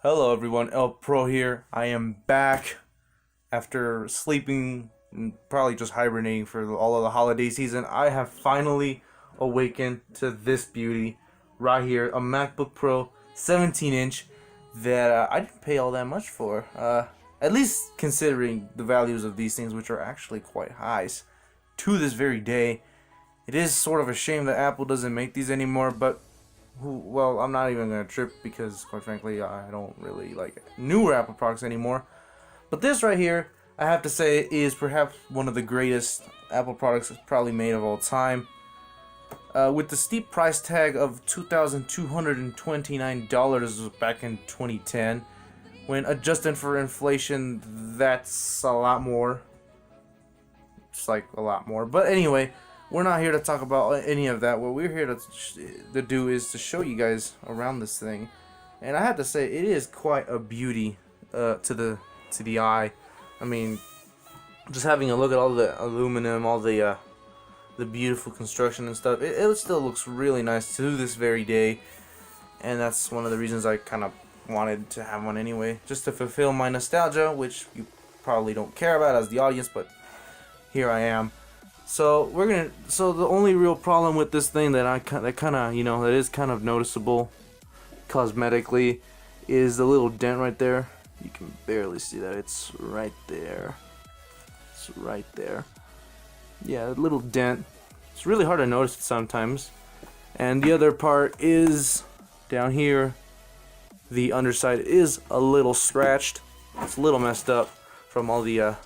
Hello everyone, Elpro here. I am back after sleeping and probably just hibernating for all of the holiday season. I have finally awakened to this beauty right here, a MacBook Pro 17-inch that I didn't pay all that much for. At least considering the values of these things, which are actually quite high to this very day. It is sort of a shame that Apple doesn't make these anymore, but well, I'm not even gonna trip because, quite frankly, I don't really like newer Apple products anymore. But this right here, I have to say, is perhaps one of the greatest Apple products probably made of all time. With the steep price tag of $2,229 back in 2010, when adjusted for inflation, that's a lot more. It's like a lot more. But anyway, we're not here to talk about any of that. What we're here to do is to show you guys around this thing, and I have to say it is quite a beauty to the eye. I mean, just having a look at all the aluminum, all the beautiful construction and stuff. It still looks really nice to this very day, and that's one of the reasons I kind of wanted to have one anyway, just to fulfill my nostalgia, which you probably don't care about as the audience, but here I am. So the only real problem with this thing that that is kind of noticeable cosmetically is the little dent right there. You can barely see that. It's right there. It's right there. Yeah, a little dent. It's really hard to notice it sometimes. And the other part is down here. The underside is a little scratched. It's a little messed up from all the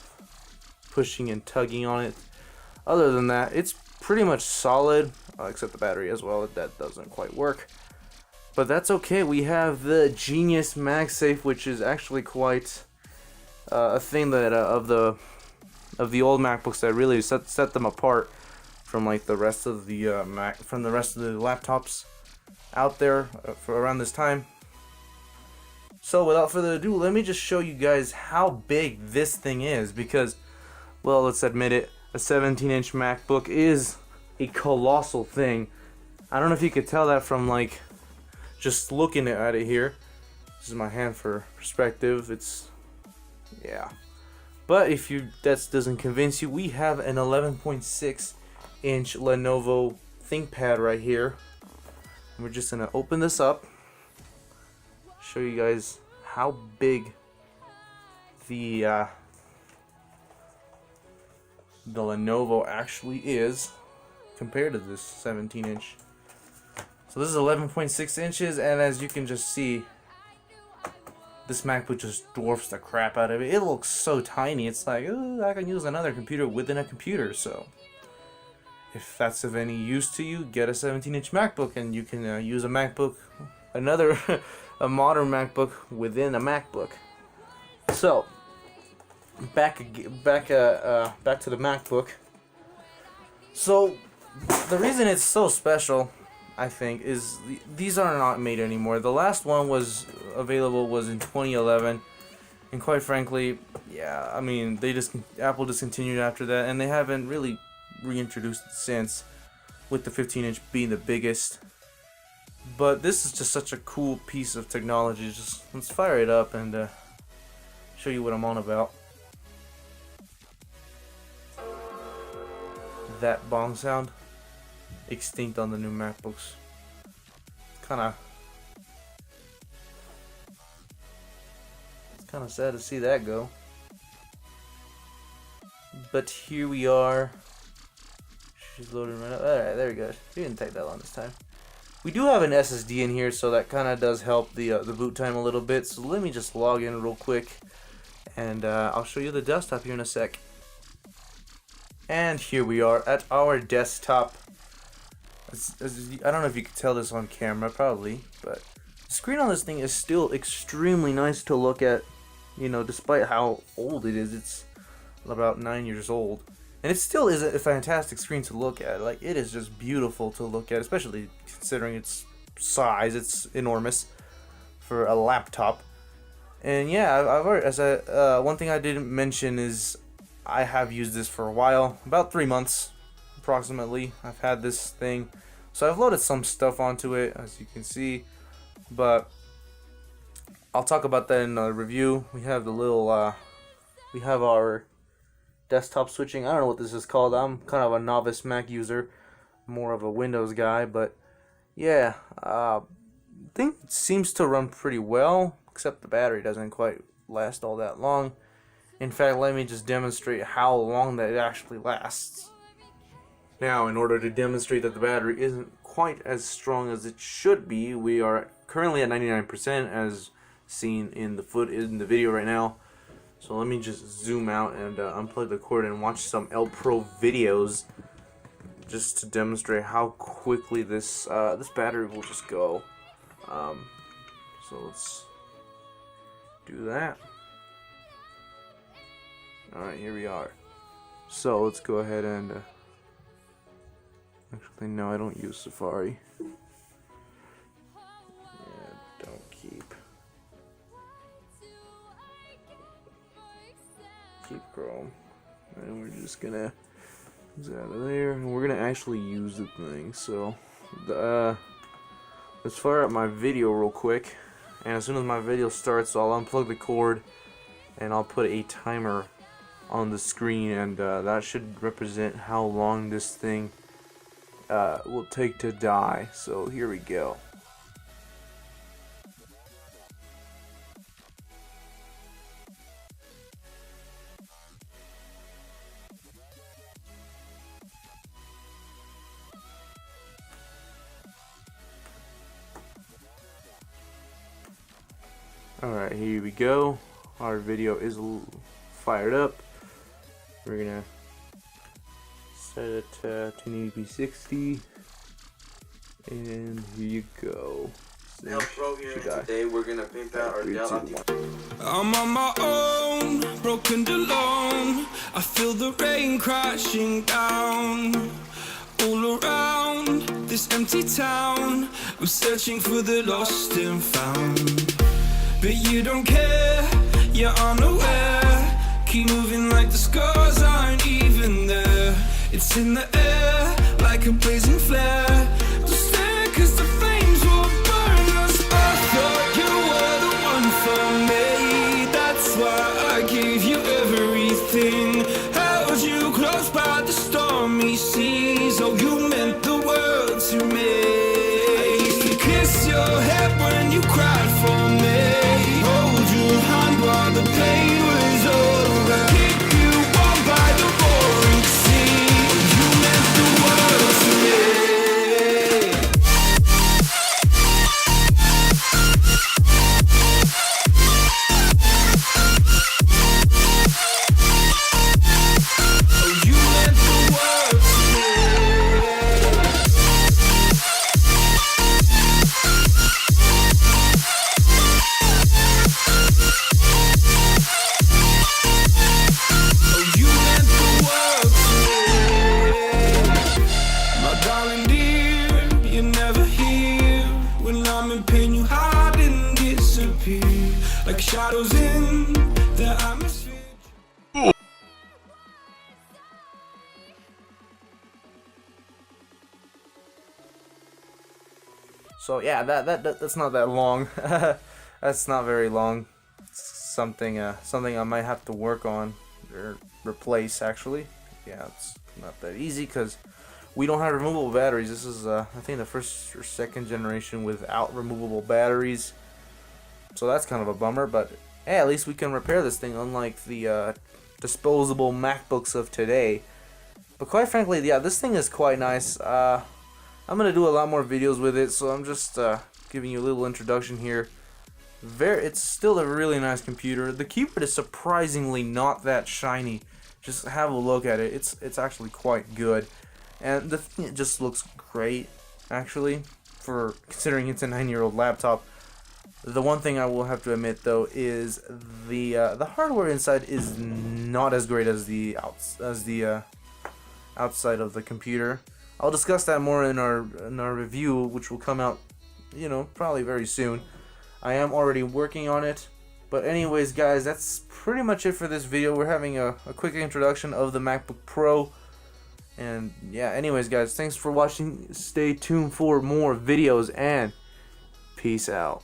pushing and tugging on it. Other than that, it's pretty much solid, except the battery as well. That doesn't quite work. But that's okay. We have the Genius MagSafe, which is actually quite a thing that of the old MacBooks that really set them apart from like the rest of the from the rest of the laptops out there for around this time. So without further ado, let me just show you guys how big this thing is, because, well, let's admit it, a 17-inch MacBook is a colossal thing. I don't know if you could tell that from like just looking at it here. This is my hand for perspective. It's, yeah. But if that doesn't convince you, we have an 11.6-inch Lenovo ThinkPad right here. And we're just gonna open this up, show you guys how big the Lenovo actually is compared to this 17-inch. So this is 11.6 inches, and as you can just see, this MacBook just dwarfs the crap out of it. It looks so tiny. It's like, ooh, I can use another computer within a computer. So if that's of any use to you, get a 17-inch MacBook, and you can use a MacBook, another a modern MacBook within a MacBook. So back to the MacBook. So the reason it's so special, I think, is these are not made anymore. The last one was available was in 2011, and quite frankly, yeah, I mean, Apple discontinued after that, and they haven't really reintroduced it since, with the 15-inch being the biggest. But this is just such a cool piece of technology. Just let's fire it up and show you what I'm on about. That bong sound, extinct on the new MacBooks. It's kind of sad to see that go. But here we are. She's loading right up. Alright, there we go. She didn't take that long this time. We do have an SSD in here, so that kind of does help the boot time a little bit. So let me just log in real quick, and I'll show you the desktop here in a sec. And here we are at our desktop. I don't know if you can tell this on camera, probably, but the screen on this thing is still extremely nice to look at, you know, despite how old it is. It's about 9 years old, and it still is a fantastic screen to look at. Like, it is just beautiful to look at, especially considering its size. It's enormous for a laptop. And yeah, I've already, one thing I didn't mention is I have used this for a while, about 3 months approximately. I've had this thing, so I've loaded some stuff onto it, as you can see, but I'll talk about that in the review. We have the little, we have our desktop switching. I don't know what this is called. I'm kind of a novice Mac user, more of a Windows guy, but yeah, thing seems to run pretty well, except the battery doesn't quite last all that long. In fact, let me just demonstrate how long that it actually lasts. Now, in order to demonstrate that the battery isn't quite as strong as it should be, we are currently at 99%, as seen in the video right now. So let me just zoom out and unplug the cord and watch some Elpro videos, just to demonstrate how quickly this this battery will just go. So let's do that. Alright, here we are. So let's go ahead and actually, no, I don't use Safari. Yeah, don't keep Chrome. And we're just gonna get out of there, and we're gonna actually use the thing. So let's fire up my video real quick, and as soon as my video starts, I'll unplug the cord and I'll put a timer on the screen, and that should represent how long this thing will take to die. So here we go. Alright, here we go. Our video is fired up. We're gonna set it to 1080p 60, and here you go. Elpro here, and today we're gonna pimp out our Dell. I'm on my own, broken and alone. I feel the rain crashing down all around this empty town. I'm searching for the lost and found, but you don't care, you're unaware. Keep moving like the scars aren't even there. It's in the air like a blazing flare. Don't stare, cause the flames will burn us. I thought you were the one for me, that's why I gave you everything. Held you close by the stormy seas. Oh, you meant the world to me. I used to kiss your head when you cried for me, hold your hand while the pain was over, keep you warm by the roaring sea. You meant the world to me. Oh, you meant the world to me. Oh, you meant the world to me. My darling dear, you're never here. When I'm in pain, you hide and disappear like shadows in the atmosphere. So yeah, that's not that long. That's not very long. It's something I might have to work on or replace, actually. Yeah, it's not that easy because we don't have removable batteries. This is I think the first or second generation without removable batteries. So that's kind of a bummer, but hey, at least we can repair this thing, unlike the disposable MacBooks of today. But quite frankly, yeah, this thing is quite nice. I'm gonna do a lot more videos with it, so I'm just giving you a little introduction here. It's still a really nice computer. The keyboard is surprisingly not that shiny. Just have a look at it. It's actually quite good, and the thing, it just looks great, actually, for considering it's a 9-year-old laptop. The one thing I will have to admit, though, is the hardware inside is not as great as the outside of the computer. I'll discuss that more in our review, which will come out, probably very soon. I am already working on it. But anyways, guys, that's pretty much it for this video. We're having a quick introduction of the MacBook Pro. And yeah, anyways, guys, thanks for watching. Stay tuned for more videos, and peace out.